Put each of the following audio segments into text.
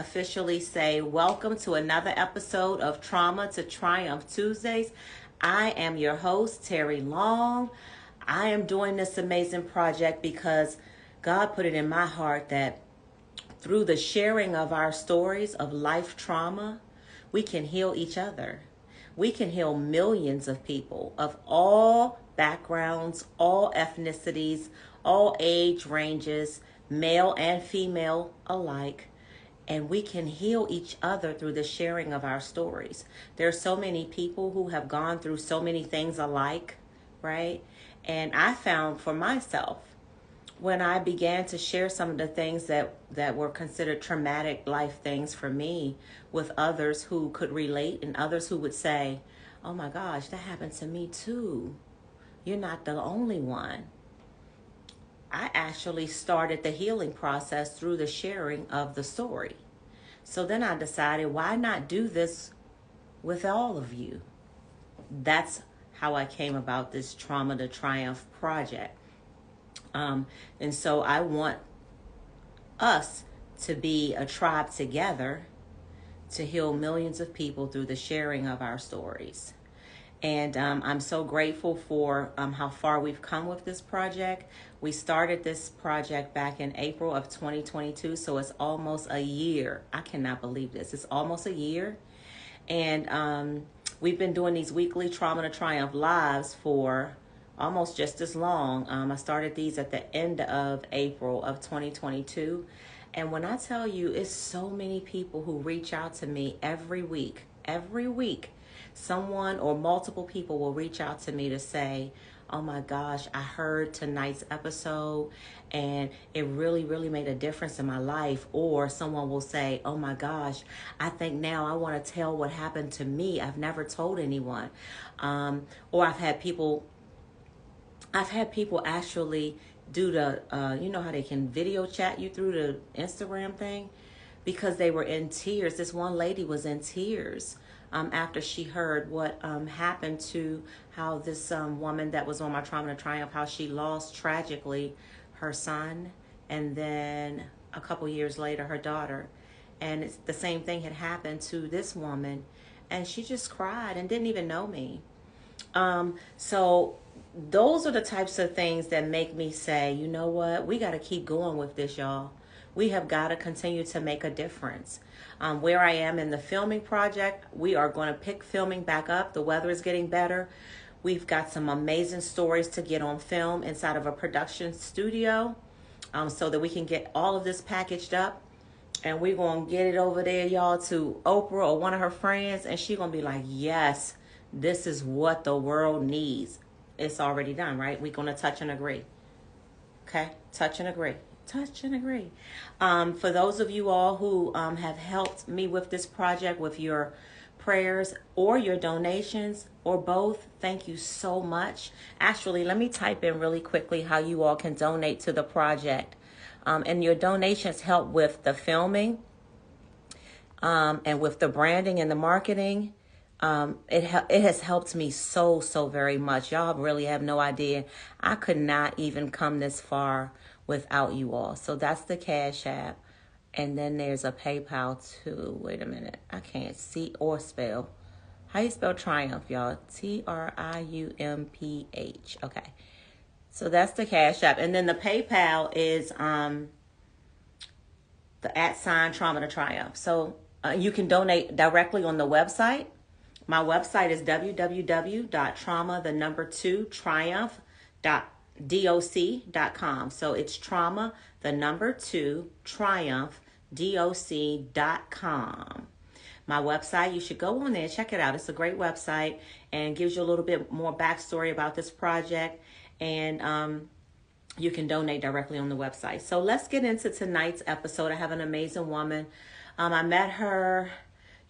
officially say welcome to another episode of Trauma to Triumph Tuesdays. I am your host, Terry Long. I am doing this amazing project because God put it in my heart that through the sharing of our stories of life trauma, we can heal each other. We can heal millions of people of all backgrounds, all ethnicities, all age ranges, male and female alike. And we can heal each other through the sharing of our stories. There are so many people who have gone through so many things alike, right? And I found for myself, when I began to share some of the things that were considered traumatic life things for me with others who could relate and others who would say, oh my gosh, that happened to me too. You're not the only one. I actually started the healing process through the sharing of the story. So then I decided, why not do this with all of you? That's how I came about this Trauma to Triumph project. And so I want us to be a tribe together to heal millions of people through the sharing of our stories. And I'm so grateful for how far we've come with this project. We started this project back in April of 2022, so it's almost a year. I cannot believe this. It's almost a year. And we've been doing these weekly Trauma to Triumph lives for almost just as long. I started these at the end of April of 2022. And when I tell you, it's so many people who reach out to me every week, someone or multiple people will reach out to me to say, oh my gosh, I heard tonight's episode and it really, really made a difference in my life. Or someone will say, oh my gosh, I think now I want to tell what happened to me. I've never told anyone. Or I've had people actually do the, you know how they can video chat you through the Instagram thing? Because they were in tears. This one lady was in tears after she heard what happened to how this woman that was on my Trauma to Triumph, how she lost tragically her son. And then a couple years later, her daughter. And it's the same thing had happened to this woman. And she just cried and didn't even know me. So those are the types of things that make me say, you know what, we got to keep going with this, y'all. We have got to continue to make a difference. Where I am in the filming project, we are going to pick filming back up. The weather is getting better. We've got some amazing stories to get on film inside of a production studio so that we can get all of this packaged up. And we're going to get it over there, y'all, to Oprah or one of her friends. And she's going to be like, yes, this is what the world needs. It's already done, right? We're going to touch and agree. Okay? Touch and agree. Touch and agree. For those of you all who have helped me with this project with your prayers or your donations or both, thank you so much. Actually, let me type in really quickly how you all can donate to the project. And your donations help with the filming and with the branding and the marketing. It has helped me so very much. Y'all really have no idea. I could not even come this far without you all. So that's the Cash App. And then there's a PayPal too. Wait a minute. I can't see or spell. How you spell Triumph, y'all? Triumph. Okay. So that's the Cash App. And then the PayPal is the @ Trauma to Triumph. So you can donate directly on the website. My website is www.trauma2triumph.doc.com. So it's trauma2triumph.doc.com. My website, you should go on there, check it out. It's a great website and gives you a little bit more backstory about this project. And you can donate directly on the website. So let's get into tonight's episode. I have an amazing woman. I met her.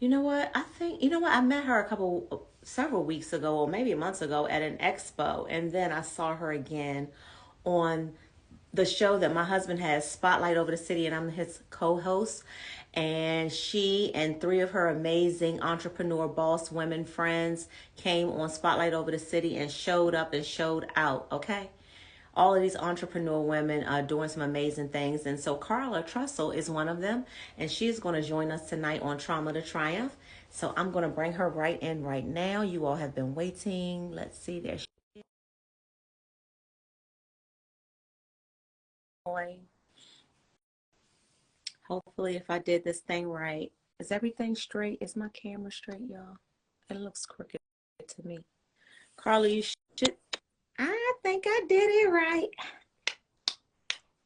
I met her several weeks ago, or maybe months ago at an expo. And then I saw her again on the show that my husband has, Spotlight Over the City, and I'm his co-host. And she and 3 of her amazing entrepreneur boss women friends came on Spotlight Over the City and showed up and showed out, okay? all of these entrepreneur women doing some amazing things. And so Carla Trussell is one of them, and she is going to join us tonight on Trauma to Triumph. So I'm going to bring her right in right now. You all have been waiting. Let's see, there she is. Hopefully, if I did this thing right, is everything straight? Is my camera straight, y'all? It looks crooked to me. Carla, you should. I think I did it right.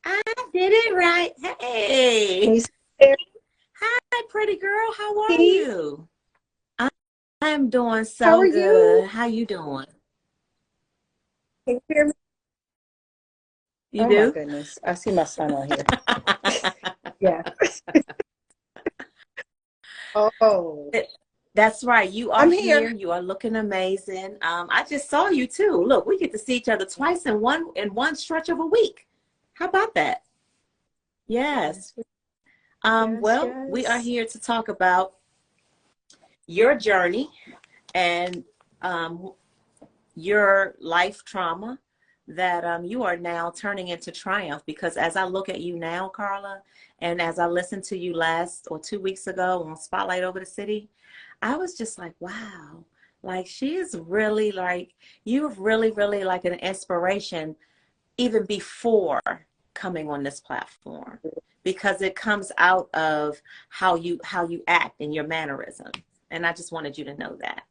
I did it right. Hey. Hi, pretty girl. How are you? I'm doing How so are good. you? How you doing? Can you hear me? You Oh my do? goodness. I see my son on here. Yeah. Oh, That's right. You are I'm here. here. You are looking amazing. I just saw you too. Look, we get to see each other twice in one stretch of a week. How about that? Yes. Yes, yes, Well, we are yes. here to talk about your journey and um, your life trauma that you are now turning into triumph. Because as I look at you now, Carla, and as I listened to you last or 2 weeks ago on Spotlight Over the City, I was just like, wow, like she is really like, you're really, really like an inspiration even before coming on this platform, because it comes out of how you act and your mannerism. And I just wanted you to know that.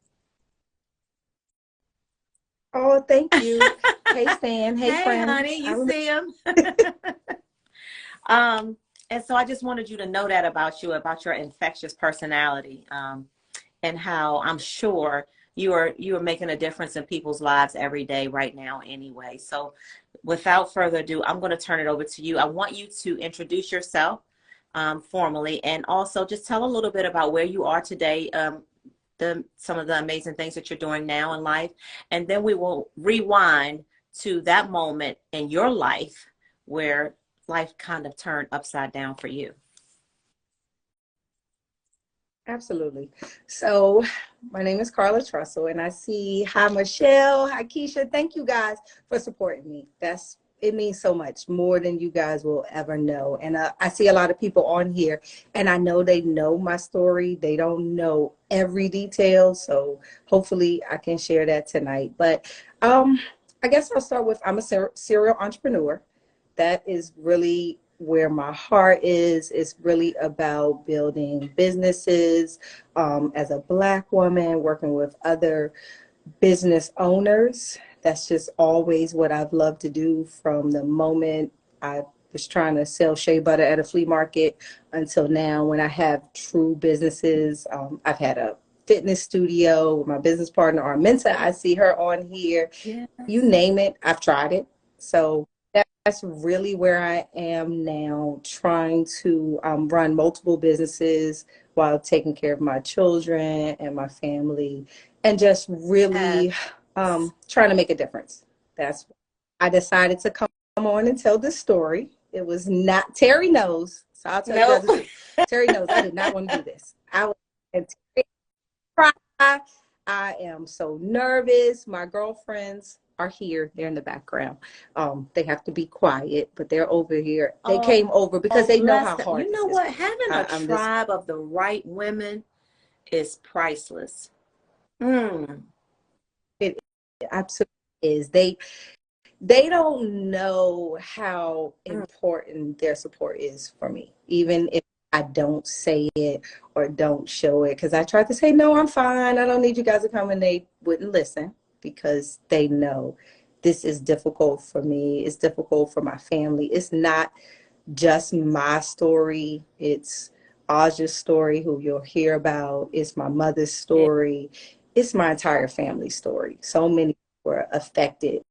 Oh, thank you. Hey, Stan. Hey, Hey, friend. honey, I you remember. see him? um, and so I just wanted you to know that about you, about your infectious personality, and how I'm sure you are making a difference in people's lives every day right now anyway. So without further ado, I'm going to turn it over to you. I want you to introduce yourself formally, and also just tell a little bit about where you are today, some of the amazing things that you're doing now in life, and then we will rewind to that moment in your life where life kind of turned upside down for you. Absolutely. So, my name is Carla Trussell, and I see, hi, Michelle. Hi, Keisha. Thank you guys for supporting me. It means so much more than you guys will ever know. And I see a lot of people on here, and I know they know my story. They don't know every detail. So, hopefully, I can share that tonight. But I guess I'll start with I'm a serial entrepreneur. That is really where my heart is. It's really about building businesses, as a Black woman, working with other business owners. That's just always what I've loved to do from the moment I was trying to sell shea butter at a flea market until now when I have true businesses. I've had a fitness studio with my business partner, Arminta. I see her on here. You Yes. name it, I've tried it. So that's really where I am now, trying to run multiple businesses while taking care of my children and my family, and just Yes. really trying to make a difference. That's I decided to come on and tell this story. It was not Terry knows, so I'll tell you guys Nope. the truth. Terry knows I did not want to do this. I was and Terry cried. I am so nervous. My girlfriends are here. They're in the background. They have to be quiet, but they're over here. They Oh, came over because they know bless how them. hard You this know is what? for me. Having a I'm this. tribe of the right women is priceless. Mm. It absolutely is. They don't know how Mm. important their support is for me, even if I don't say it or don't show it. Because I tried to say, no, I'm fine. I don't need you guys to come. And they wouldn't listen because they know this is difficult for me. It's difficult for my family. It's not just my story. It's Aja's story, who you'll hear about. It's my mother's Yeah. story. It's my entire family story. So many were affected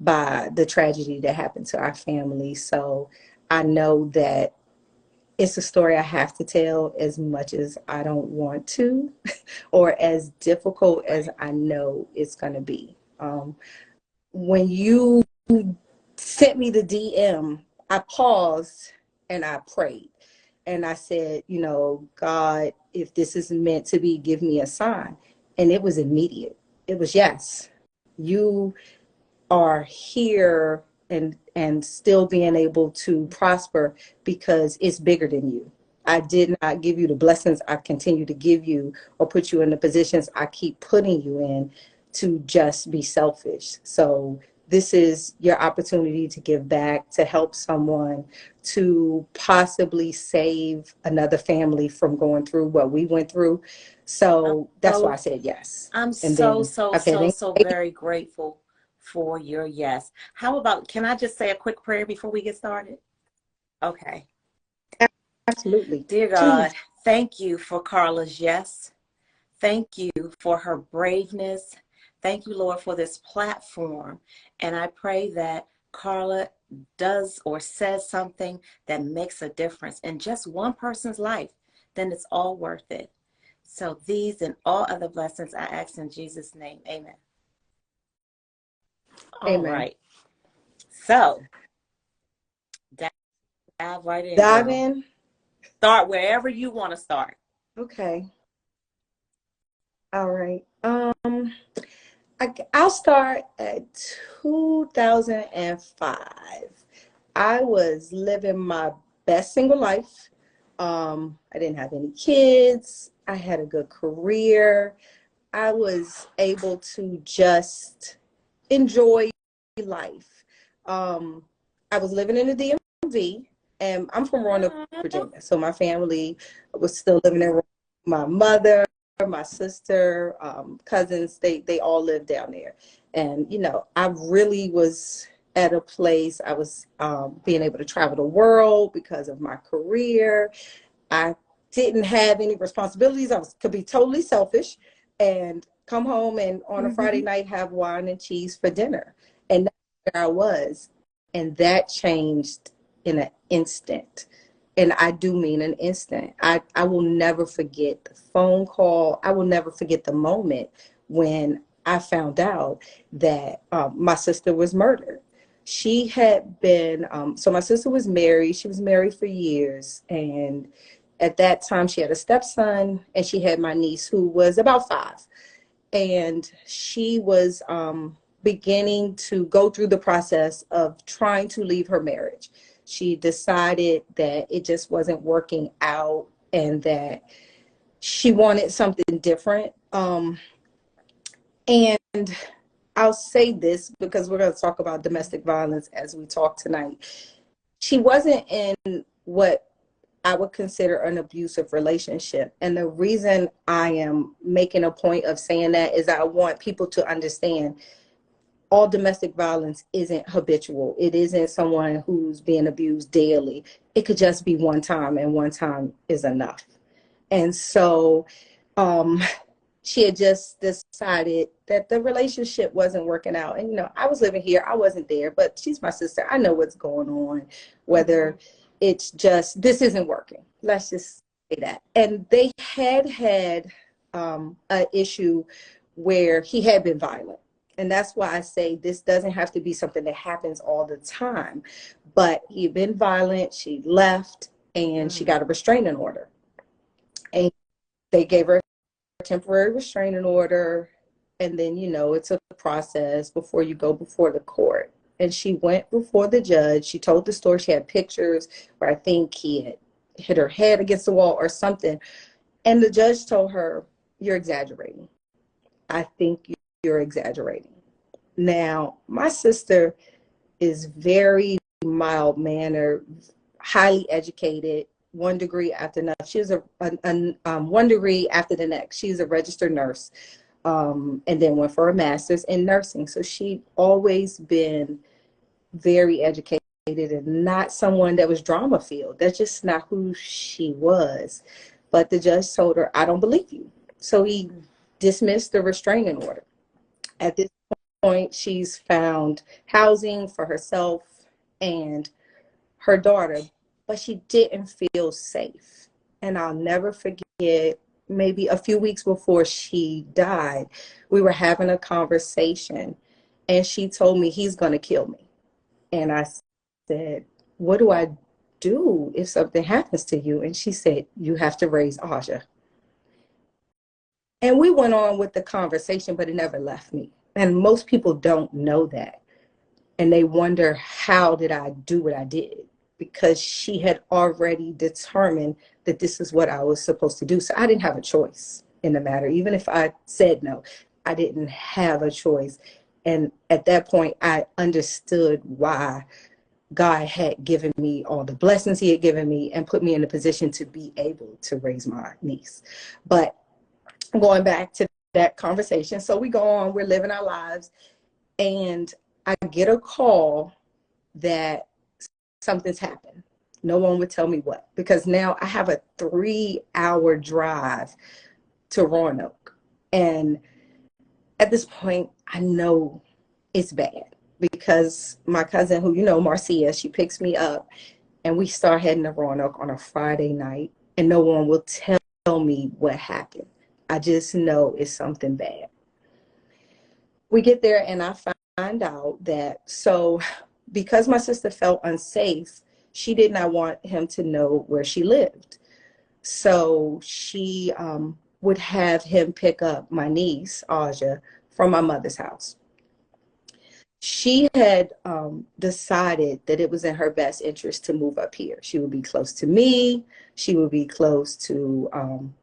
by the tragedy that happened to our family. So I know that it's a story I have to tell, as much as I don't want to, or as difficult as Right. I know it's going to be. When you sent me the DM, I paused and I prayed. And I said, God, if this is meant to be, give me a sign. And it was immediate. It was yes. You are here and still being able to prosper because it's bigger than you. I did not give you the blessings I continue to give you or put you in the positions I keep putting you in to just be selfish. So this is your opportunity to give back, to help someone, to possibly save another family from going through what we went through. So that's why I So said yes. I'm And so, then so, I said, so, so very grateful for your yes. How about, can I just say a quick prayer before we get started? Okay. absolutely, Dear please. God, thank you for Carla's yes. Thank you for her braveness. Thank you, Lord, for this platform. And I pray that Carla does or says something that makes a difference in just one person's life, then it's all worth it. So these and all other blessings I ask in Jesus' name. Amen. All Amen. right. So dive right in, Dive girl. in. Start wherever you want to start. Okay. All right. I'll start at 2005. I was living my best single life. I didn't have any kids. I had a good career. I was able to just enjoy life. Um, I was living in the DMV, and I'm from Roanoke, Virginia. So my family was still living in Roanoke. My mother, my sister, cousins, they all lived down there. And, you know, I really was at a place. I was being able to travel the world because of my career. I didn't have any responsibilities. Could be totally selfish and come home and on a Friday night have wine and cheese for dinner. And that's where I was. And that changed in an instant. And I do mean an instant. I will never forget the phone call. I will never forget the moment when I found out that my sister was murdered. She had been, so my sister was married. She was married for years. And at that time, she had a stepson and she had my niece who was about 5. And she was beginning to go through the process of trying to leave her marriage. She decided that it just wasn't working out and that she wanted something different. And I'll say this because we're going to talk about domestic violence as we talk tonight. She wasn't in what I would consider an abusive relationship. And the reason I am making a point of saying that is I want people to understand all domestic violence isn't habitual. It isn't someone who's being abused daily. It could just be one time, and one time is enough. And so um, she had just decided that the relationship wasn't working out. And, you know, I was living here. I wasn't there, but she's my sister. I know what's going on, whether it's just, this isn't working. Let's just say that. And they had an issue where he had been violent. And that's why I say this doesn't have to be something that happens all the time. But he'd been violent. She left and she got a restraining order. And they gave her temporary restraining order, and then, you know, it's a process before you go before the court. And she went before the judge. She told the story. She had pictures where I think he had hit her head against the wall or something. And the judge told her, "You're exaggerating. I think you're exaggerating." Now, my sister is very mild mannered, highly educated, one degree after another. She was one degree after the next. She's a registered nurse, and then went for a master's in nursing. So she'd always been very educated and not someone that was drama filled. That's just not who she was. But the judge told her, "I don't believe you." So he dismissed the restraining order. At this point, she's found housing for herself and her daughter, but she didn't feel safe. And I'll never forget, maybe a few weeks before she died, we were having a conversation and she told me, "He's going to kill me." And I said, "What do I do if something happens to you?" And she said, "You have to raise Aja." And we went on with the conversation, but it never left me. And most people don't know that. And they wonder, how did I do what I did? Because she had already determined that this is what I was supposed to do. So I didn't have a choice in the matter. Even if I said no, I didn't have a choice. And at that point, I understood why God had given me all the blessings he had given me and put me in a position to be able to raise my niece. But going back to that conversation, so we go on, we're living our lives, and I get a call that something's happened. No one would tell me what, because now I have a 3-hour drive to Roanoke. And at this point, I know it's bad, because my cousin, who you know, Marcia, she picks me up and we start heading to Roanoke on a Friday night, and no one will tell me what happened. I just know it's something bad. We get there and I find out that, so because my sister felt unsafe, she did not want him to know where she lived. So she would have him pick up my niece, Aja, from my mother's house. She had decided that it was in her best interest to move up here. She would be close to me. She would be close to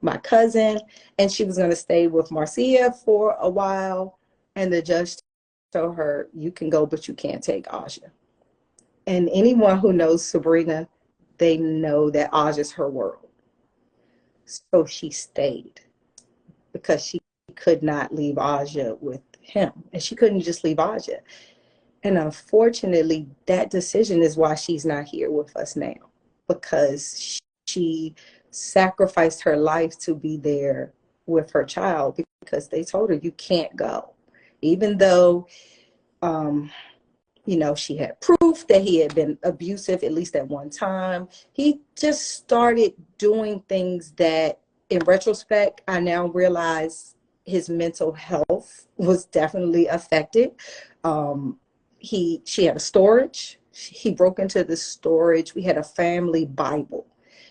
my cousin. And she was going to stay with Marcia for a while. And the judge told her, you can go, but you can't take Aja. And anyone who knows Sabrina, they know that Aja's her world. So she stayed, because she could not leave Aja with him. And she couldn't just leave Aja. And unfortunately, that decision is why she's not here with us now, because she sacrificed her life to be there with her child, because they told her, you can't go. Even though, you know, she had proof that he had been abusive, at least at one time. He just started doing things that, in retrospect, I now realize his mental health was definitely affected. She had a storage. He broke into the storage. We had a family Bible.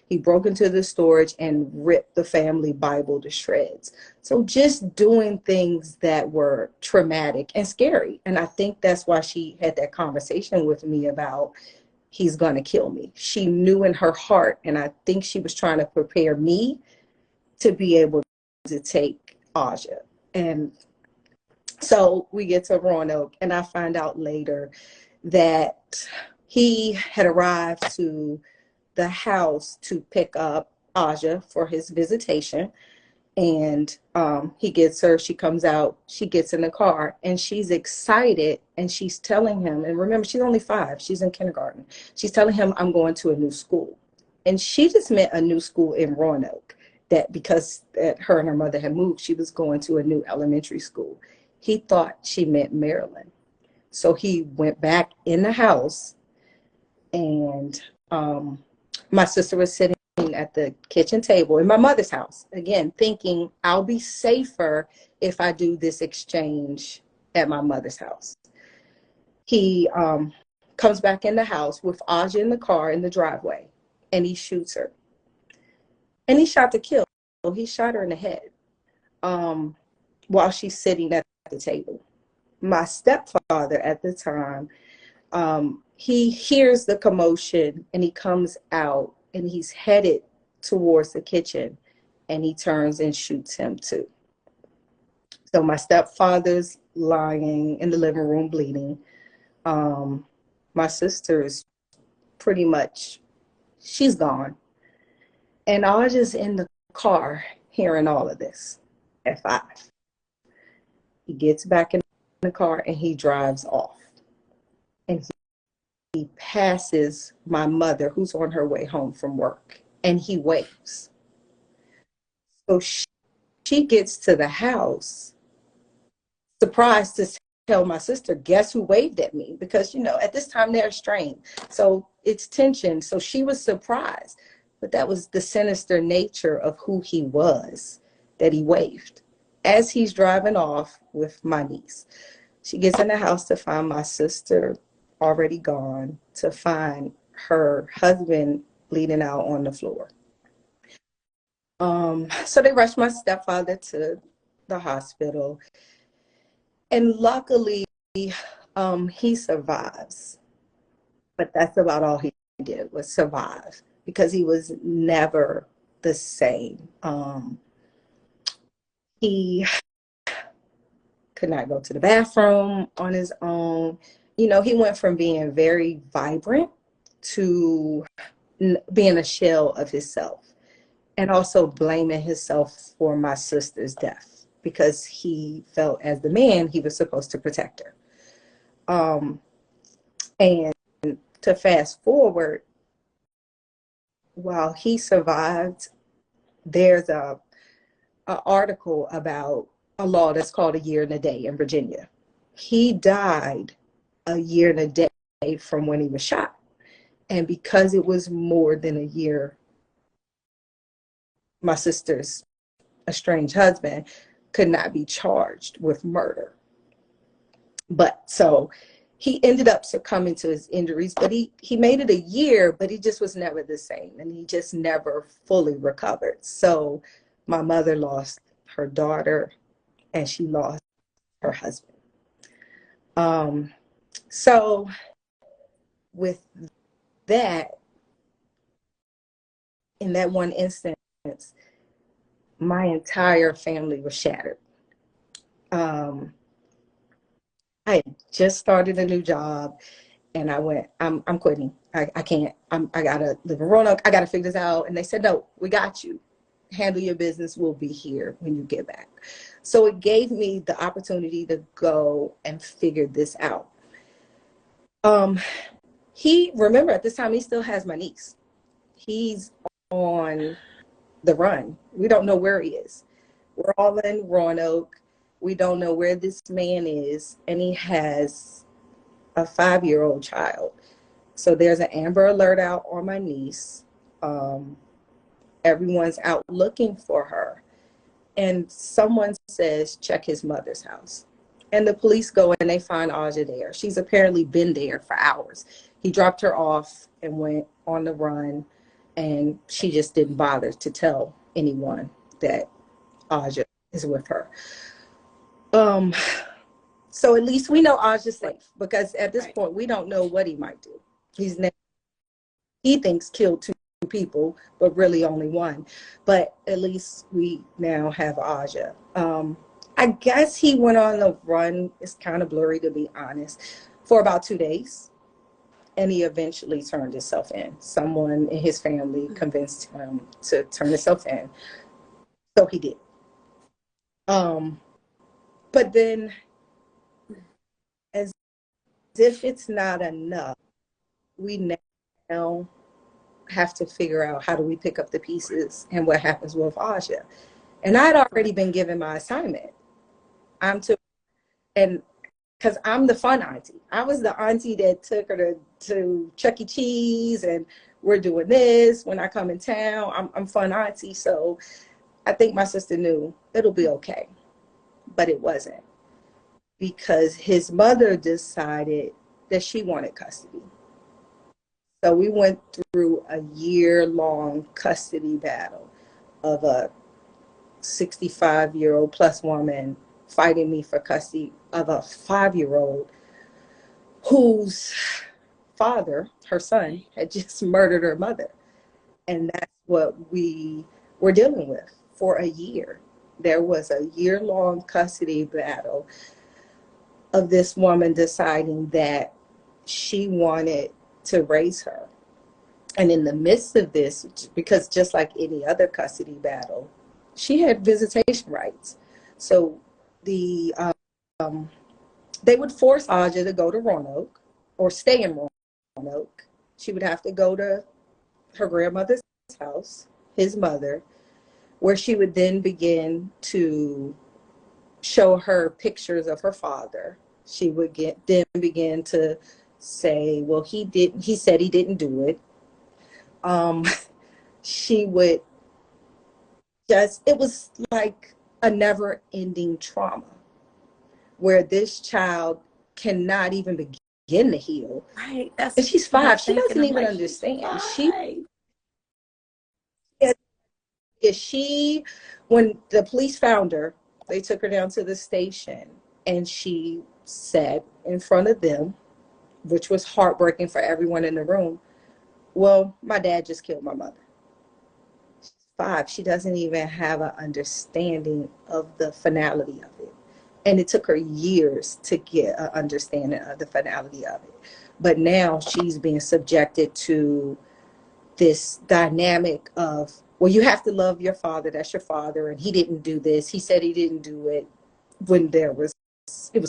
He broke into the storage and ripped the family Bible to shreds. So just doing things that were traumatic and scary. And I think that's why she had that conversation with me about, he's going to kill me. She knew in her heart, and I think she was trying to prepare me to be able to take Aja. And so we get to Roanoke, and I find out later that he had arrived to the house to pick up Aja for his visitation. And he gets her, she comes out, she gets in the car, and she's excited, and she's telling him, and remember, she's only 5, she's in kindergarten. She's telling him, I'm going to a new school. And she just meant a new school in Roanoke, that because her and her mother had moved, she was going to a new elementary school. He thought she meant Maryland. So he went back in the house, and my sister was sitting at the kitchen table in my mother's house, again, thinking I'll be safer if I do this exchange at my mother's house. He comes back in the house with Aja in the car in the driveway, and he shoots her. And he shot to kill. He shot her in the head while she's sitting at the table. My stepfather at the time, he hears the commotion, and he comes out, and he's headed towards the kitchen, and he turns and shoots him too. So my stepfather's lying in the living room bleeding. My sister is pretty much, she's gone. And I was just in the car hearing all of this at 5. He gets back in the car and he drives off. And he passes my mother, who's on her way home from work, and he waves. So she gets to the house, surprised to tell my sister, guess who waved at me? Because, you know, at this time they're strained. So it's tension. So she was surprised. But that was the sinister nature of who he was, that he waved as he's driving off with my niece. She gets in the house to find my sister already gone, to find her husband bleeding out on the floor. So they rushed my stepfather to the hospital. And luckily, He survives, but that's about all he did was survive because he was never the same. He could not go to the bathroom on his own. You know, he went from being very vibrant to being a shell of himself, and also blaming himself for my sister's death because he felt as the man he was supposed to protect her. And to fast forward, while he survived, there's a article about a law that's called a year and a day in Virginia. He died a year and a day from when he was shot. And because it was more than a year, my sister's estranged husband could not be charged with murder. But so he ended up succumbing to his injuries, but he made it a year, but he just was never the same. And he just never fully recovered. So my mother lost her daughter and she lost her husband. So with that, in that one instance, my entire family was shattered. I had just started a new job and I went, I'm quitting. I can't, I gotta live in Roanoke. I gotta figure this out. And they said, no, we got you. Handle your business. We'll be here when you get back. So it gave me the opportunity to go and figure this out. Remember at this time, he still has my niece. He's on the run. We don't know where he is. We're all in Roanoke. We don't know where this man is. And he has a 5-year-old child. So there's an Amber Alert out on my niece. Everyone's out looking for her. And someone says, check his mother's house. And the police go and they find Aja there. She's apparently been there for hours. He dropped her off and went on the run. And she just didn't bother to tell anyone that Aja is with her. So at least we know Aja's safe because at this point we don't know what he might do. He thinks killed 2 people, but really only 1. But at least we now have Aja. I guess he went on the run. It's kind of blurry to be honest, for about 2 days. And he eventually turned himself in. Someone in his family convinced him to turn himself in. So he did. But then, as if it's not enough, we now have to figure out how do we pick up the pieces and what happens with Aja. And I'd already been given my assignment. And because I'm the fun auntie. I was the auntie that took her to Chuck E. Cheese and we're doing this when I come in town. I'm fun auntie. So I think my sister knew it'll be okay. But it wasn't, because his mother decided that she wanted custody. So we went through a year-long custody battle of a 65-year-old plus woman fighting me for custody of a 5-year-old whose father, her son, had just murdered her mother. And that's what we were dealing with for a year. There was a year-long custody battle of this woman deciding that she wanted to raise her. And in the midst of this, because just like any other custody battle, she had visitation rights. So they would force Aja to go to Roanoke or stay in Roanoke. She would have to go to her grandmother's house, his mother, where she would then begin to show her pictures of her father. She would then begin to say, well, he said he didn't do it. She would it was like a never ending trauma where this child cannot even begin to heal. Right. That's, and she's 5. She doesn't even understand. When the police found her, they took her down to the station and she said in front of them, which was heartbreaking for everyone in the room, well, my dad just killed my mother. She's 5. She doesn't even have an understanding of the finality of it. And it took her years to get an understanding of the finality of it. But now she's being subjected to this dynamic of, well, you have to love your father. That's your father. And he didn't do this. He said he didn't do it when it was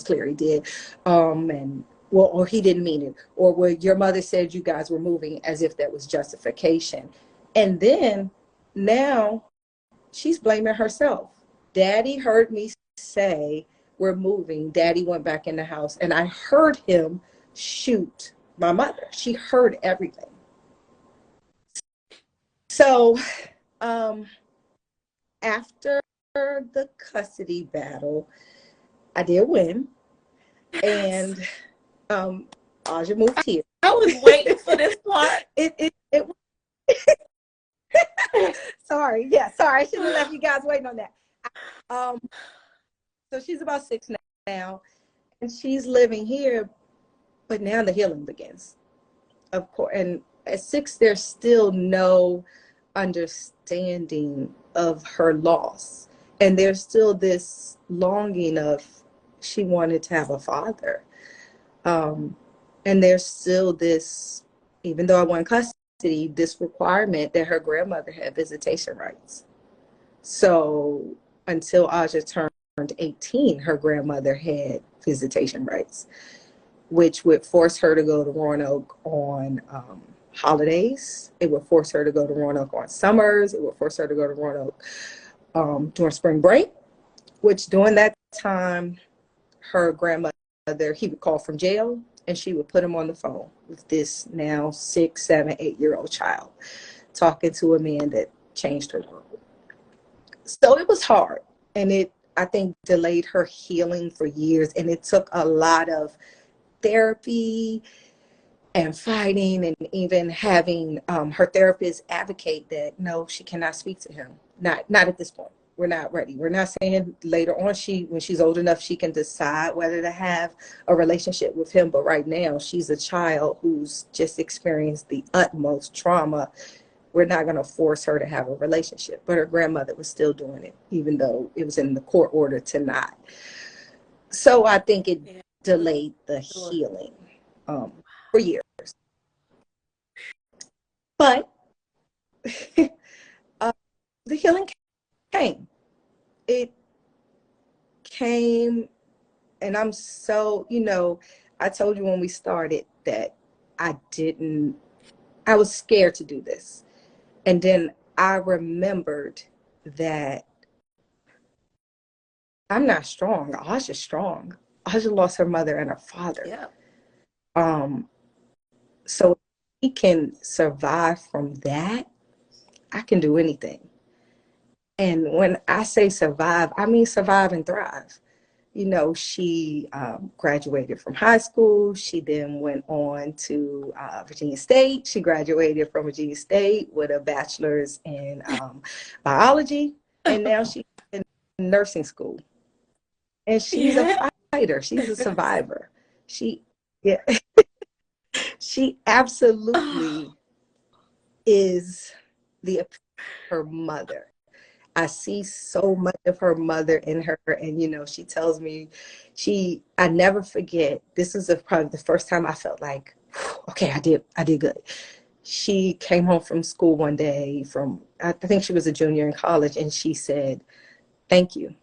clear he did. And well, or he didn't mean it. Or well, your mother said you guys were moving, as if that was justification. And then now she's blaming herself. Daddy heard me say we're moving. Daddy went back in the house and I heard him shoot my mother. She heard everything. So after the custody battle, I did win. And Aja moved here. I was waiting for this part. Sorry. I should have left you guys waiting on that. So she's about 6 now, and she's living here, but now the healing begins, of course. And at 6, there's still no understanding of her loss, and there's still this longing of she wanted to have a father, and there's still this, even though I won custody, this requirement that her grandmother had visitation rights. So until Aja turned 18, her grandmother had visitation rights, which would force her to go to Roanoke on holidays. It would force her to go to Roanoke on summers. It would force her to go to Roanoke during spring break, which during that time, her grandmother, he would call from jail and she would put him on the phone with this now 6, 7, 8-year-old child, talking to a man that changed her world. So it was hard, and it, I think, delayed her healing for years, and it took a lot of therapy and fighting, and even having her therapist advocate that no, she cannot speak to him. Not at this point. We're not ready. We're not saying later on, when she's old enough, she can decide whether to have a relationship with him. But right now, she's a child who's just experienced the utmost trauma. We're not going to force her to have a relationship. But her grandmother was still doing it, even though it was in the court order to not. So I think it delayed the healing for years. But the healing came. It came, and I'm so, I told you when we started that I was scared to do this. And then I remembered that I'm not strong. Aja's strong. Aja lost her mother and her father. Yeah. So he can survive from that. I can do anything. And when I say survive, I mean survive and thrive. She graduated from high school. She then went on to Virginia State. She graduated from Virginia State with a bachelor's in biology. And now she's in nursing school. And she's a fighter. She's a survivor. She absolutely is her mother. I see so much of her mother in her, and she tells me, I never forget. This is probably the first time I felt like, okay, I did good. She came home from school one day I think she was a junior in college, and she said, "Thank you."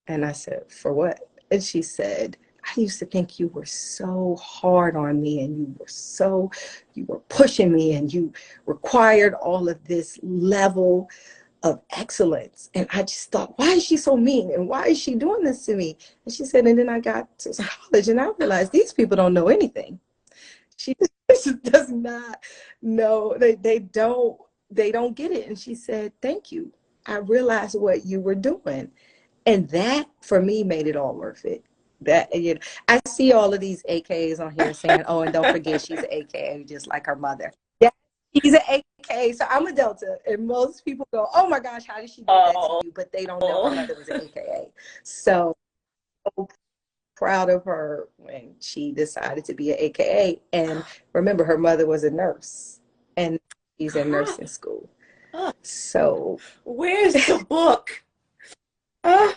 And I said, "For what?" And she said, "I used to think you were so hard on me, and you were pushing me, and you required all of this level of excellence. And I just thought, why is she so mean? And why is she doing this to me?" And she said, and then I got to college and I realized these people don't know anything. She does not know. They don't get it. And she said, "Thank you. I realized what you were doing." And that for me made it all worth it. That, I see all of these AKs on here saying, "Oh, and don't forget she's an AKA just like her mother." He's an AKA, so I'm a Delta, and most people go, "Oh my gosh, how did she do that to you?" But they don't know her mother was an AKA. So proud of her when she decided to be an AKA. And remember, her mother was a nurse, and she's in nursing school. So where's the book? Uh,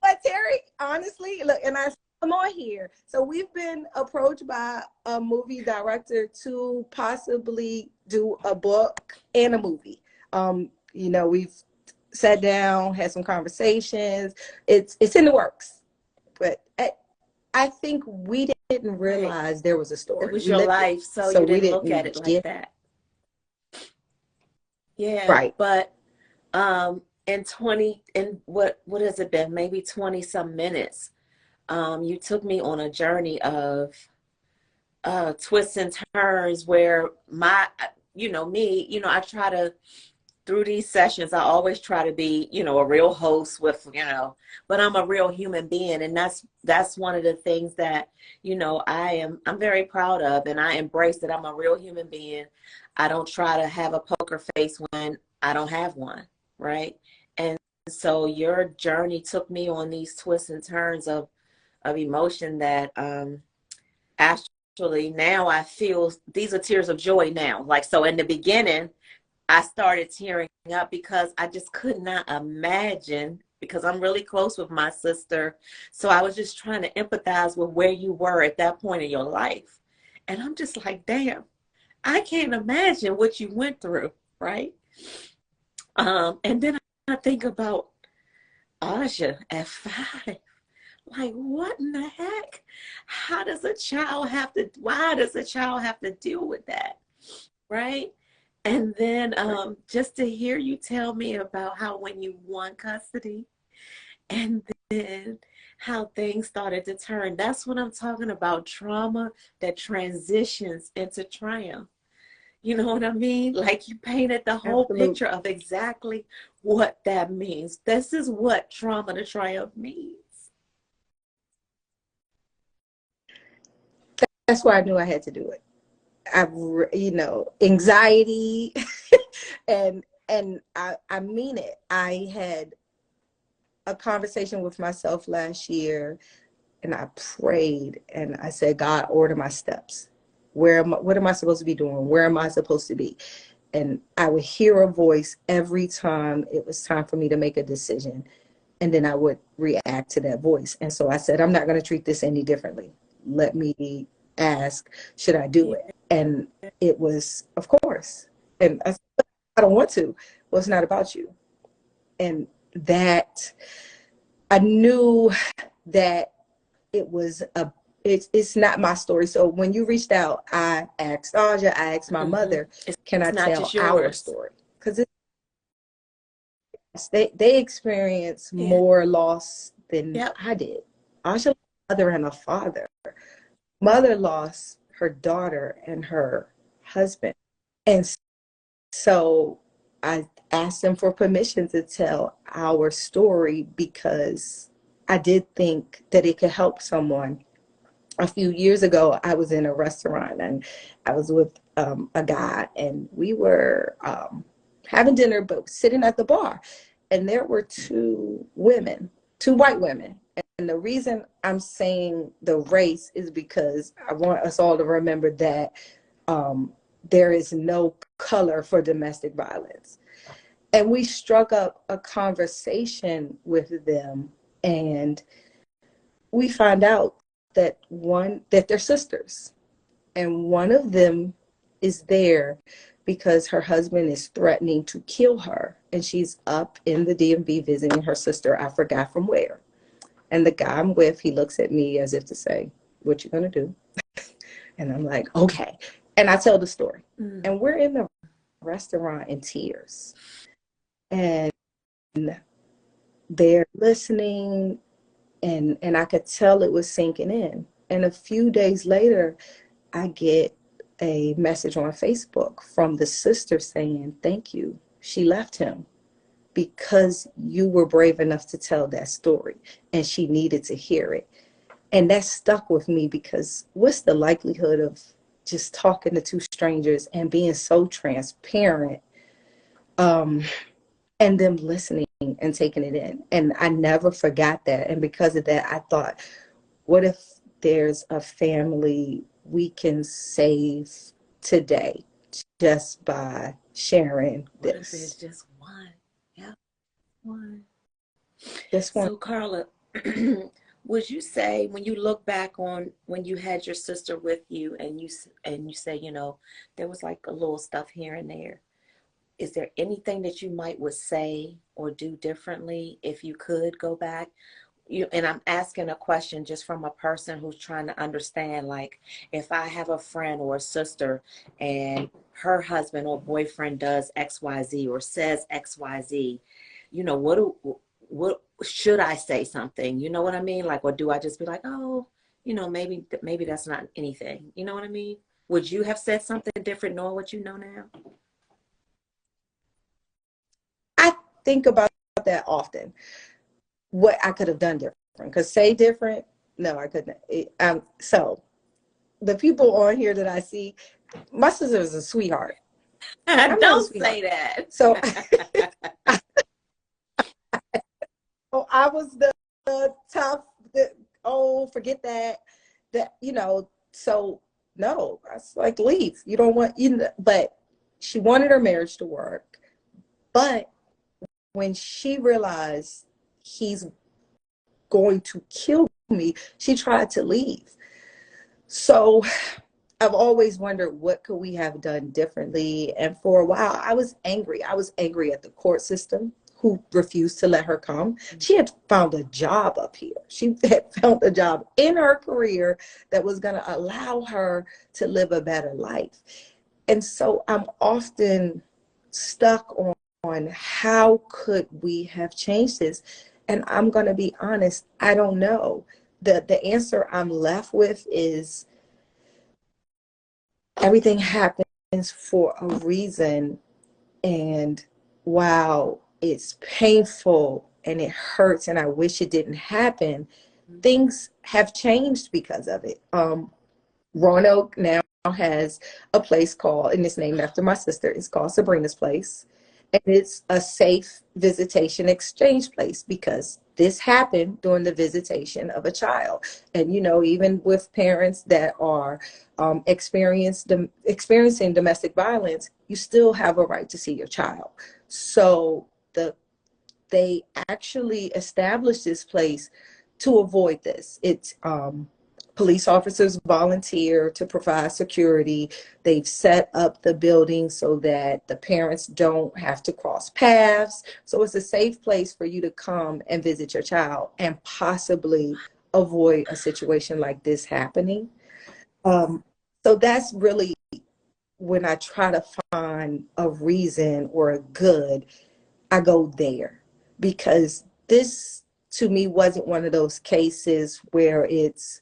but Terry, honestly, look, and I come on here. So we've been approached by a movie director to possibly do a book and a movie. You know, we've sat down, had some conversations. It's in the works, but I think we didn't realize there was a story. it was We your lived it, life, so so you we didn't look at didn't it like get that. Yeah, right. but in 20, in what has it been? Maybe 20 some minutes. You took me on a journey of twists and turns where me, I try to, through these sessions, I always try to be, a real host with, but I'm a real human being. And that's one of the things that, I'm very proud of, and I embrace that I'm a real human being. I don't try to have a poker face when I don't have one, right? And so your journey took me on these twists and turns of emotion that actually now I feel these are tears of joy now. Like, so in the beginning, I started tearing up because I just could not imagine, because I'm really close with my sister. So I was just trying to empathize with where you were at that point in your life. And I'm just like, damn, I can't imagine what you went through, right? And then I think about Aja at 5. Like, what in the heck? Why does a child have to deal with that? Right? And then just to hear you tell me about how when you won custody and then how things started to turn. That's what I'm talking about. Trauma that transitions into triumph. You know what I mean? Like, you painted the whole Absolutely. picture of exactly what that means. This is what trauma to triumph means. That's why I knew I had to do it. Anxiety, and I mean it. I had a conversation with myself last year, and I prayed and I said, God, order my steps. What am I supposed to be doing? Where am I supposed to be? And I would hear a voice every time it was time for me to make a decision. And then I would react to that voice. And so I said, I'm not going to treat this any differently. Let me ask, should I do it? And it was, of course. And I said, I don't want to. Well, it's not about you. And that I knew that it's not my story. So when you reached out, I asked Aja, I asked my mother, can I It's not tell just our yours. story? Because they experienced more loss than I did. Aja lost a mother and a father. Mother lost her daughter and her husband. And so I asked them for permission to tell our story because I did think that it could help someone. A few years ago, I was in a restaurant and I was with a guy, and we were having dinner, but sitting at the bar. And there were two white women. And the reason I'm saying the race is because I want us all to remember that there is no color for domestic violence. And we struck up a conversation with them, and we found out that they're sisters, and one of them is there because her husband is threatening to kill her, and she's up in the DMV visiting her sister. I forgot from where. And the guy I'm with, he looks at me as if to say, what you gonna do? And I'm like, okay. And I tell the story. And we're in the restaurant in tears. And they're listening, and I could tell it was sinking in. And a few days later, I get a message on Facebook from the sister saying, thank you. She left him because you were brave enough to tell that story, and she needed to hear it. And that stuck with me, because what's the likelihood of just talking to two strangers and being so transparent, and them listening and taking it in. And I never forgot that. And because of that, I thought, what if there's a family we can save today just by sharing What if it's this? just one? Yeah, one. Just one. So, Carla, would you say when you look back on when you had your sister with you and you say, you know, there was like a little stuff here and there, is there anything that you might would say or do differently if you could go back? And I'm asking a question just from a person who's trying to understand, like, if I have a friend or a sister and her husband or boyfriend does XYZ or says XYZ, you know, what should I say something? You know what I mean? Like, or do I just be like, oh, you know, maybe that's not anything. You know what I mean? Would you have said something different knowing what you know now? I think about that often. What I could have done different. Because say different, no, I couldn't. So the people on here that I see, my sister is a sweetheart. I'm not a Don't sweetheart. say that. So I was the tough, oh, forget that. You know, so no, I was like, leave. You don't want, you know, but she wanted her marriage to work. But when she realized he's going to kill me, she tried to leave. So I've always wondered, what could we have done differently? And for a while, I was angry. I was angry at the court system who refused to let her come. She had found a job up here. She had found a job in her career that was going to allow her to live a better life. And so I'm often stuck on how could we have changed this? And I'm going to be honest, I don't know. The answer I'm left with is everything happens for a reason. And while it's painful and it hurts and I wish it didn't happen, things have changed because of it. Roanoke now has a place called, and it's named after my sister, it's called Sabrina's Place. And it's a safe visitation exchange place because this happened during the visitation of a child. And, you know, even with parents that are experiencing domestic violence, you still have a right to see your child. So they actually established this place to avoid this. It's police officers volunteer to provide security. They've set up the building so that the parents don't have to cross paths. So it's a safe place for you to come and visit your child and possibly avoid a situation like this happening. So that's really when I try to find a reason or a good, I go there, because this to me wasn't one of those cases where it's,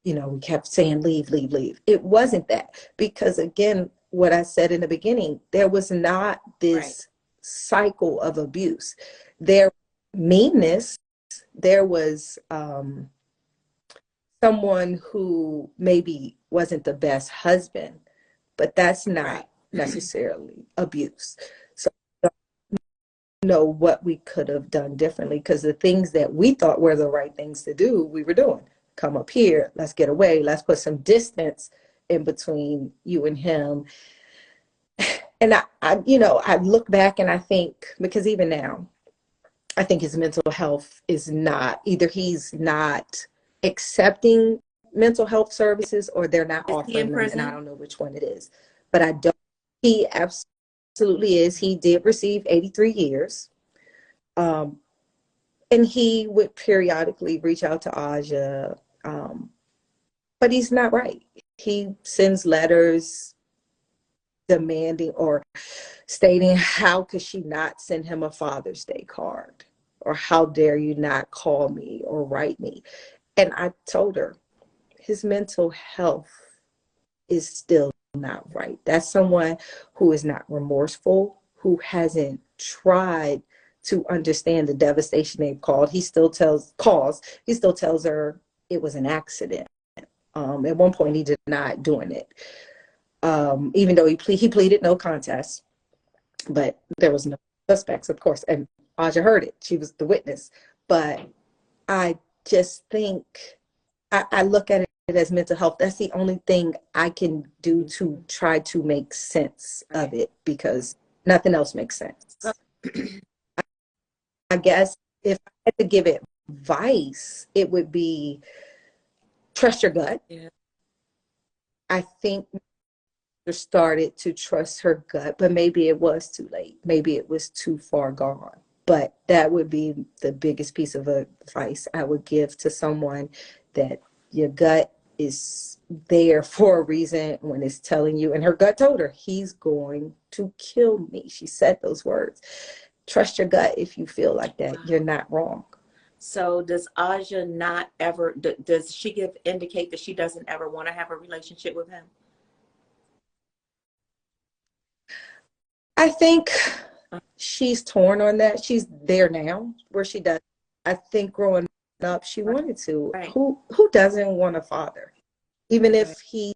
you know, we kept saying leave, leave, leave. It wasn't that, because again, what I said in the beginning, there was not this Right. cycle of abuse. There meanness, there was someone who maybe wasn't the best husband, but that's not Right. necessarily abuse. So I don't know what we could have done differently, because the things that we thought were the right things to do, we were doing. Come up here, let's get away, let's put some distance in between you and him. And you know, I look back and I think, because even now, I think his mental health is not, either he's not accepting mental health services or they're not Is he in offering them, and I prison? don't know which one it is. But I don't, he absolutely is. He did receive 83 years. Um, and he would periodically reach out to Aja, but he's not right. He sends letters demanding or stating, how could she not send him a Father's Day card? Or how dare you not call me or write me? And I told her, his mental health is still not right. That's someone who is not remorseful, who hasn't tried to understand the devastation they've caused. He still tells her it was an accident. At one point, he denied doing it, even though he pleaded no contest, but there was no suspects, of course. And Aja heard it. She was the witness. But I just think I look at it as mental health. That's the only thing I can do to try to make sense of it, because nothing else makes sense. I guess if I had to give advice, it would be trust your gut. Yeah. I think started to trust her gut, but maybe it was too late. Maybe it was too far gone. But that would be the biggest piece of advice I would give to someone, that your gut is there for a reason when it's telling you. And her gut told her, he's going to kill me. She said those words. Trust your gut. If you feel like that, you're not wrong. So does Aja not ever, does she indicate that she doesn't ever want to have a relationship with him? I think she's torn on that. She's there now where she does. I think growing up, she wanted to. Right. Who doesn't want a father? Even if he's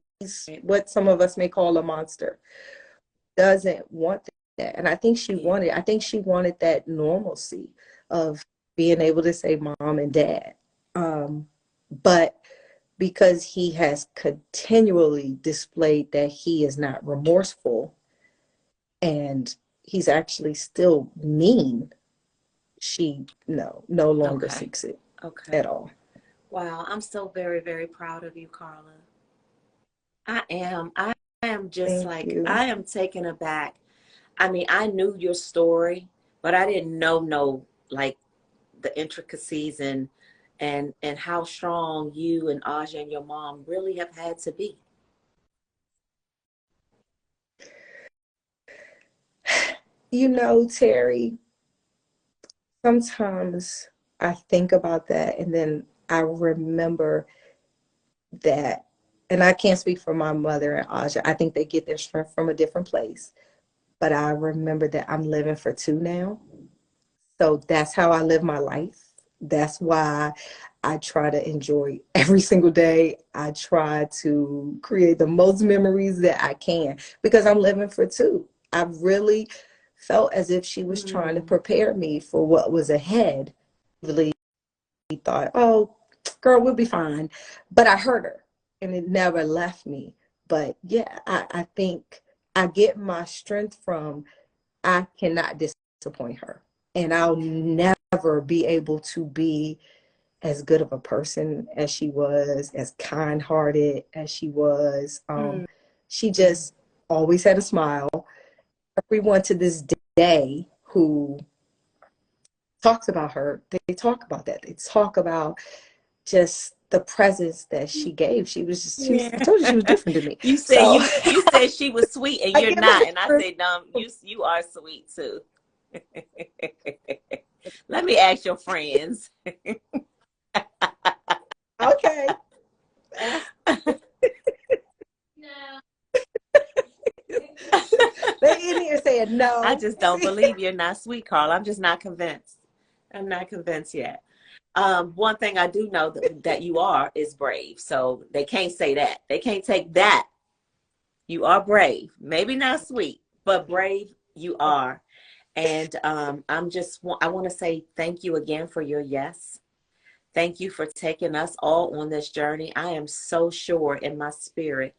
what some of us may call a monster, doesn't want that. And I think she wanted that normalcy of being able to say mom and dad. But because he has continually displayed that he is not remorseful, and he's actually still mean, she no longer seeks it at all. Wow, I'm so very, very proud of you, Carla. I am just Thank like, you. I am taken aback. I mean, I knew your story, but I didn't know like the intricacies and how strong you and Aja and your mom really have had to be. You know, Terry, sometimes I think about that, and then I remember that, and I can't speak for my mother and Aja. I think they get their strength from a different place. But I remember that I'm living for two now. So that's how I live my life. That's why I try to enjoy every single day. I try to create the most memories that I can, because I'm living for two. I really felt as if she was trying to prepare me for what was ahead. Really thought, oh, girl, we'll be fine. But I heard her, and it never left me. But yeah, I think I get my strength from, I cannot disappoint her. And I'll never be able to be as good of a person as she was, as kind hearted as she was. She just always had a smile. Everyone to this day who talks about her, they talk about that. They talk about just the presence that she gave. She was just, I told you she was different to me. You said So you said she was sweet and you're not. And I said, you are sweet too. Let me ask your friends. Okay. They in here saying no. I just don't believe you're not sweet, Carl. I'm just not convinced. I'm not convinced yet. One thing I do know that you are is brave. So they can't say that. They can't take that. You are brave. Maybe not sweet, but brave you are. And I want to say thank you again for your yes. Thank you for taking us all on this journey. I am so sure in my spirit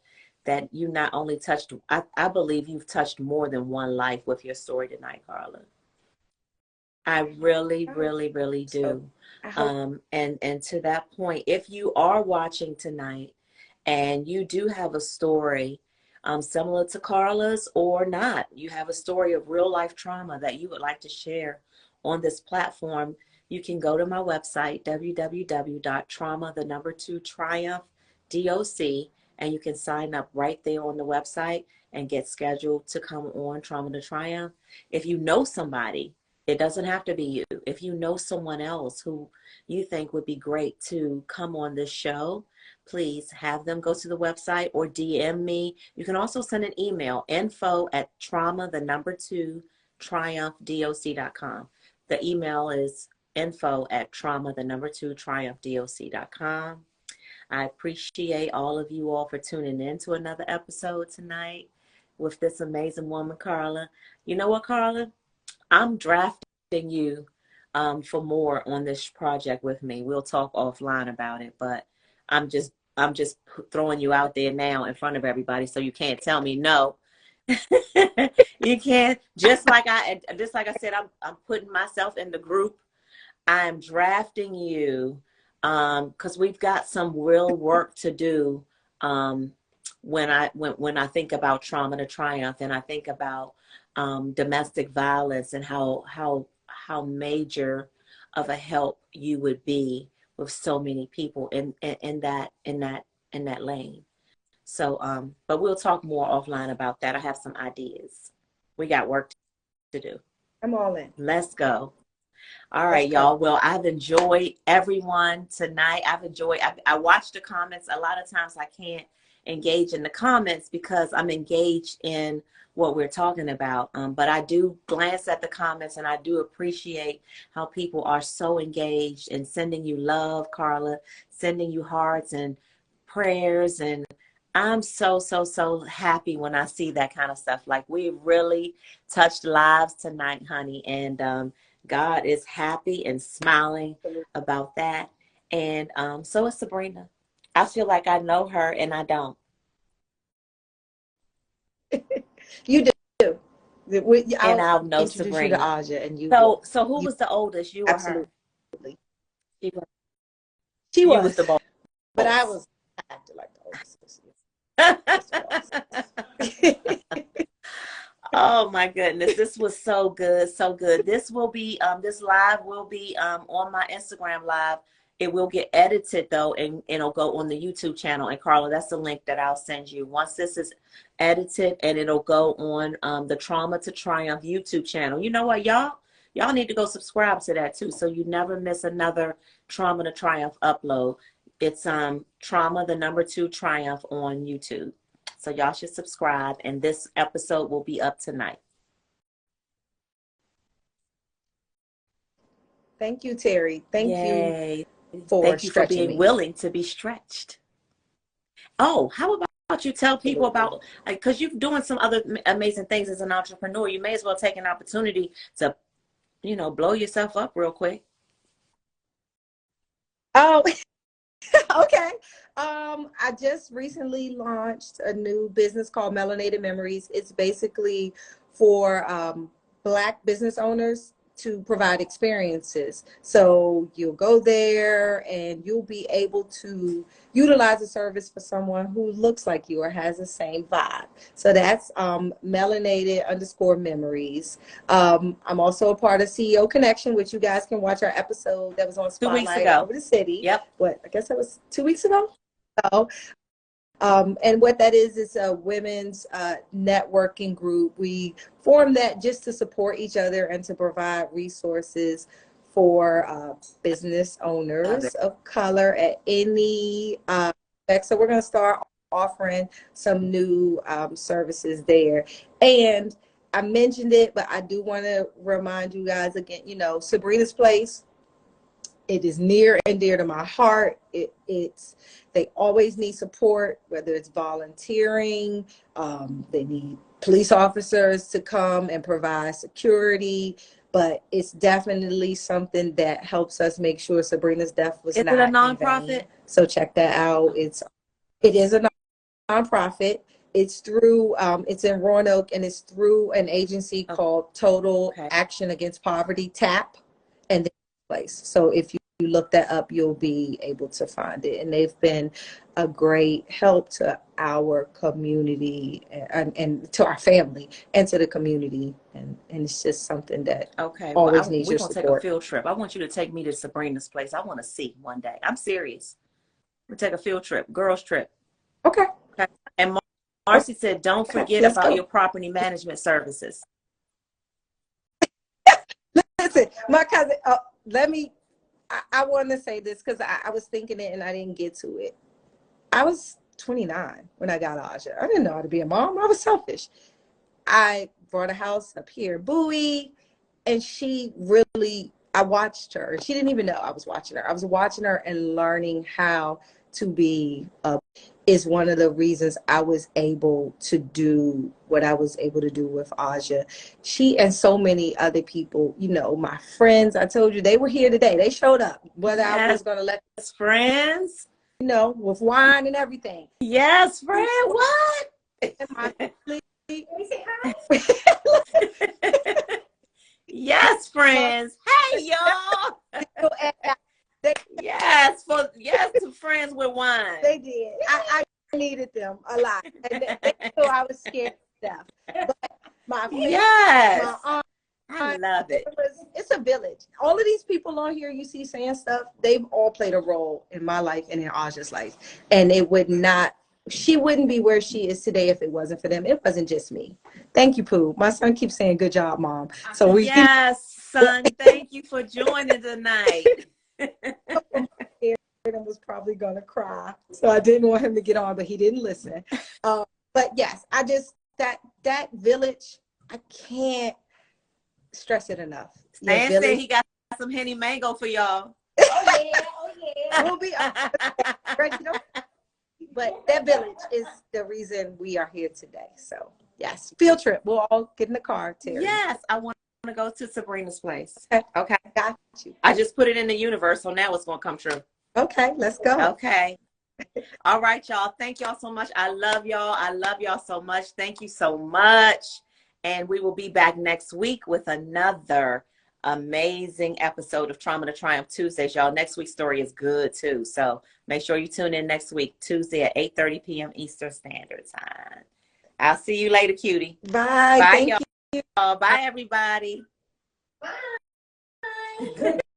that you not only touched, I believe you've touched more than one life with your story tonight, Carla. I really, really, really do. And to that point, if you are watching tonight and you do have a story similar to Carla's or not, you have a story of real life trauma that you would like to share on this platform, you can go to my website, www.trauma2Triumph.doc, and you can sign up right there on the website and get scheduled to come on Trauma to Triumph. If you know somebody, it doesn't have to be you. If you know someone else who you think would be great to come on this show, please have them go to the website or DM me. You can also send an email, info@trauma2Triumph.doc.com. The email is info@trauma2Triumph.doc.com. I appreciate all of you all for tuning in to another episode tonight with this amazing woman, Carla. You know what, Carla? I'm drafting you for more on this project with me. We'll talk offline about it, but I'm just throwing you out there now in front of everybody, so you can't tell me no. You can't. Just like I said, I'm putting myself in the group. I'm drafting you because we've got some real work to do um, when I think about trauma to triumph, and I think about domestic violence and how major of a help you would be with so many people in that lane. So, but we'll talk more offline about that. I have some ideas. We got work to do. I'm all in. Let's go. All Let's right, go. y'all. Well, I've enjoyed everyone tonight. I watched the comments. A lot of times I can't engage in the comments because I'm engaged in what we're talking about. But I do glance at the comments, and I do appreciate how people are so engaged and sending you love, Carla, sending you hearts and prayers. And I'm so, so, so happy when I see that kind of stuff. Like, we really touched lives tonight, honey. And God is happy and smiling about that. And so is Sabrina. I feel like I know her and I don't. You do. And I'll I'll know introduce you to Sabrina. Aja, and you will. So who You was the oldest, you or her? absolutely. She was. She You was was, the but I boss. was acting like the oldest. Just the boss. Oh my goodness, this was so good, so good. This live will be on my Instagram live. It will get edited though, and it'll go on the YouTube channel. And Carla, that's the link that I'll send you once this is edited, and it'll go on the Trauma to Triumph YouTube channel. You know what, y'all need to go subscribe to that too, so you never miss another Trauma to Triumph upload. It's Trauma the number 2 Triumph on YouTube. So y'all should subscribe, and this episode will be up tonight. Thank you, Terry. Thank you Yay. for Thank you for stretching being me. willing to be stretched. Oh, how about you tell people about, because you're doing some other amazing things as an entrepreneur. You may as well take an opportunity to, blow yourself up real quick. Oh, okay. I just recently launched a new business called Melanated Memories. It's basically for Black business owners to provide experiences. So you'll go there and you'll be able to utilize a service for someone who looks like you or has the same vibe. So that's melanated_memories. I'm also a part of CEO Connection, which you guys can watch our episode that was on 2 weeks Spotlight ago. over the city. Yep. What, I guess that was 2 weeks ago. So, and what that is a women's networking group. We formed that just to support each other and to provide resources for business owners of color at any so we're going to start offering some new services there. And I mentioned it, but I do want to remind you guys again, Sabrina's Place, it is near and dear to my heart. They always need support, whether it's volunteering, they need police officers to come and provide security, but it's definitely something that helps us make sure Sabrina's death was not Is it a in nonprofit? vain. So check that out. It is a nonprofit. It's through it's in Roanoke, and it's through an agency called Total Action Against Poverty, TAP, and the place. So if you look that up, you'll be able to find it. And they've been a great help to our community and to our family and to the community. And it's just something that always needs your support. We're going to take a field trip. I want you to take me to Sabrina's Place. I want to see one day. I'm serious. We'll take a field trip, girls trip. Okay. And Marcy said, don't forget about your property management services. Listen, my cousin, I want to say this because I was thinking it and I didn't get to it. I was 29 when I got Aja. I didn't know how to be a mom. I was selfish. I bought a house up here in Bowie, and I watched her. She didn't even know I was watching her. I was watching her and learning how to be is one of the reasons I was able to do what I was able to do with Aja. She and so many other people, you know, my friends, I told you, they were here today. They showed up, whether I was going to let them, friends, you know, with wine and everything. Yes, friend, what? Yes, friends. Hey, y'all. Yes, to friends with wine. They did. I needed them a lot. And they knew I was scared of stuff. But my family, my aunt, I love it. It's a village. All of these people on here you see saying stuff, they've all played a role in my life and in Aja's life. And she wouldn't be where she is today if it wasn't for them. It wasn't just me. Thank you, Pooh. My son keeps saying, good job, Mom. So yes, son, thank you for joining tonight. Was probably gonna cry, so I didn't want him to get on, but he didn't listen. But yes, I just that village, I can't stress it enough. Stan said he got some Henny Mango for y'all. Oh yeah. We'll be but that village is the reason we are here today. So yes, field trip. We'll all get in the car, Terry. Yes, I want to go to Sabrina's place. Okay. Got you. I just put it in the universe, so now it's gonna come true. Okay, let's go. Okay. All right, y'all. Thank y'all so much. I love y'all. I love y'all so much. Thank you so much. And we will be back next week with another amazing episode of Trauma to Triumph Tuesdays, y'all. Next week's story is good, too. So make sure you tune in next week, Tuesday at 8:30 p.m. Eastern Standard Time. I'll see you later, cutie. Bye. Bye, Thank y'all. you. Bye, everybody. Bye.